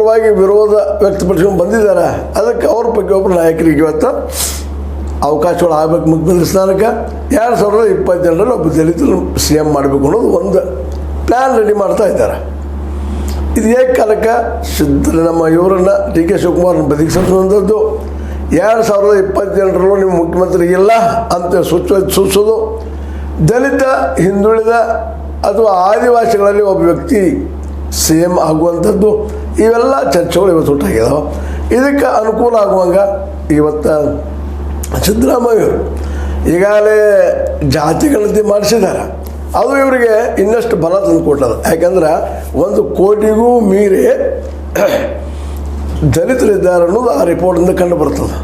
ಪರವಾಗಿ ವಿರೋಧ ವ್ಯಕ್ತಪಡಿಸ್ಕೊಂಡು ಬಂದಿದ್ದಾರೆ. ಅದಕ್ಕೆ ಅವ್ರ ಬಗ್ಗೆ ಒಬ್ಬರು ನಾಯಕರಿಗೆ ಇವತ್ತು ಅವಕಾಶಗಳು ಆಗಬೇಕು. ಮುಖ್ಯಮಂತ್ರಿ ಸ್ಥಾನಕ್ಕೆ 2022ರಲ್ಲಿ ಒಬ್ಬ ದಲಿತರು CM ಮಾಡಬೇಕು ಅನ್ನೋದು ಒಂದು ಪ್ಲ್ಯಾನ್ ರೆಡಿ ಮಾಡ್ತಾ ಇದ್ದಾರೆ. ಇದು ಏಕಕಾಲಕ್ಕೆ ನಮ್ಮ ಇವರನ್ನು DK ಶಿವಕುಮಾರನ್ನ ಬದಿಗಿಸುವಂಥದ್ದು, 2028ರಲ್ಲೂ ನಿಮ್ಮ ಮುಖ್ಯಮಂತ್ರಿ ಇಲ್ಲ ಅಂತ ಸೂಚಿಸೋದು, ದಲಿತ ಹಿಂದುಳಿದ ಅಥವಾ ಆದಿವಾಸಿಗಳಲ್ಲಿ ಒಬ್ಬ ವ್ಯಕ್ತಿ CM ಆಗುವಂಥದ್ದು, ಇವೆಲ್ಲ ಚರ್ಚೆಗಳು ಇವತ್ತು ಹುಟ್ಟಾಗಿದ್ದಾವೆ. ಇದಕ್ಕೆ ಅನುಕೂಲ ಆಗುವಂಗ ಇವತ್ತು ಸಿದ್ದರಾಮಯ್ಯವರು ಈಗಾಗಲೇ ಜಾತಿ ಗಣತಿ ಮಾಡಿಸಿದ್ದಾರೆ. ಅದು ಇವರಿಗೆ ಇನ್ನಷ್ಟು ಬಲ ತಂದು ಕೊಟ್ಟದ. ಯಾಕಂದ್ರೆ 1 ಕೋಟಿಗೂ ಮೀರಿ ದಲಿತರಿದ್ದಾರೆ ಅನ್ನೋದು ಆ ರಿಪೋರ್ಟಿಂದ ಕಂಡು ಬರ್ತದೆ.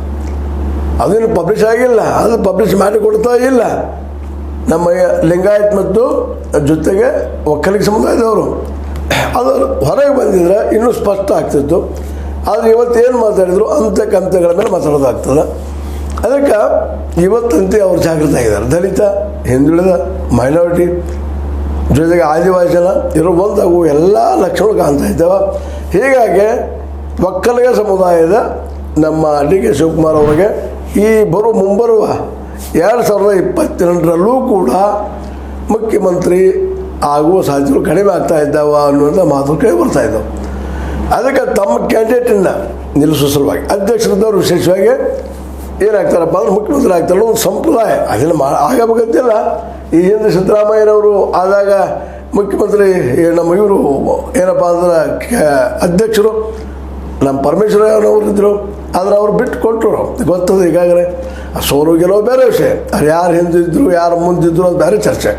ಅದೇನು ಪಬ್ಲಿಷ್ ಆಗಿಲ್ಲ, ಅದು ಪಬ್ಲಿಷ್ ಮಾಡಿಕೊಡ್ತಾ ಇಲ್ಲ. ನಮ್ಮ ಲಿಂಗಾಯತ್ ಮತ್ತು ಜೊತೆಗೆ ಒಕ್ಕಲಿಗ ಸಮುದಾಯದವರು ಅದು ಹೊರಗೆ ಬಂದಿದ್ರೆ ಇನ್ನೂ ಸ್ಪಷ್ಟ ಆಗ್ತಿತ್ತು. ಆದರೆ ಇವತ್ತೇನು ಮಾತಾಡಿದ್ರು ಕಂತೆಗಳ ಮೇಲೆ ಮಾತಾಡೋದಾಗ್ತದೆ. ಅದಕ್ಕೆ ಇವತ್ತಂತೆ ಅವರು ಜಾಗೃತ ಆಗಿದ್ದಾರೆ. ದಲಿತ, ಹಿಂದುಳಿದ, ಮೈನಾರಿಟಿ ಜೊತೆಗೆ ಆದಿವಾಸಿ ಜನ ಇರೋ ಒಂದಾಗುವ ಎಲ್ಲ ಲಕ್ಷಣಗಳು ಕಾಣ್ತಾ ಇದ್ದಾವೆ. ಹೀಗಾಗಿ ಒಕ್ಕಲಿಗ ಸಮುದಾಯದ ನಮ್ಮ DK ಶಿವಕುಮಾರ್ ಅವರಿಗೆ ಈ ಮುಂಬರುವ 2028ರಲ್ಲೂ ಕೂಡ ಮುಖ್ಯಮಂತ್ರಿ ಆಗುವ ಸಾಧ್ಯತೆಗಳು ಕಡಿಮೆ ಆಗ್ತಾ ಇದ್ದಾವೆ ಅನ್ನುವಂಥ ಮಾತು ಕೇಳಿ ಬರ್ತಾ ಇದ್ದಾವೆ. ಅದಕ್ಕೆ ತಮ್ಮ ಕ್ಯಾಂಡಿಡೇಟನ್ನು ನಿಲ್ಲಿಸುವ ಸಲುವಾಗಿ ಅಧ್ಯಕ್ಷರಿದ್ದವರು ವಿಶೇಷವಾಗಿ ಏನಾಗ್ತಾರಪ್ಪ ಅಂದ್ರೆ ಮುಖ್ಯಮಂತ್ರಿ ಆಗ್ತಾರಲ್ಲ ಒಂದು ಸಂಪ್ರದಾಯ ಅದನ್ನು ಆಗಬೇಕಂತಿಲ್ಲ. ಈ ಹಿಂದೆ ಸಿದ್ದರಾಮಯ್ಯನವರು ಆದಾಗ ಮುಖ್ಯಮಂತ್ರಿ ನಮ್ಮ ಇವರು ಏನಪ್ಪ ಅಂದ್ರೆ ಅಧ್ಯಕ್ಷರು ನಮ್ಮ ಪರಮೇಶ್ವರಯ್ಯನವರು ಇದ್ದರು. ಆದರೆ ಅವ್ರು ಬಿಟ್ಟು ಕೊಟ್ಟರು, ಗೊತ್ತದ ಈಗಾಗಲೇ. ಸೋಲು ಗೆಲುವು ಬೇರೆ ವಿಷಯ, ಅದು ಯಾರು ಹಿಂದಿದ್ರು ಯಾರು ಮುಂದಿದ್ರು ಅದು ಬೇರೆ ಚರ್ಚೆ.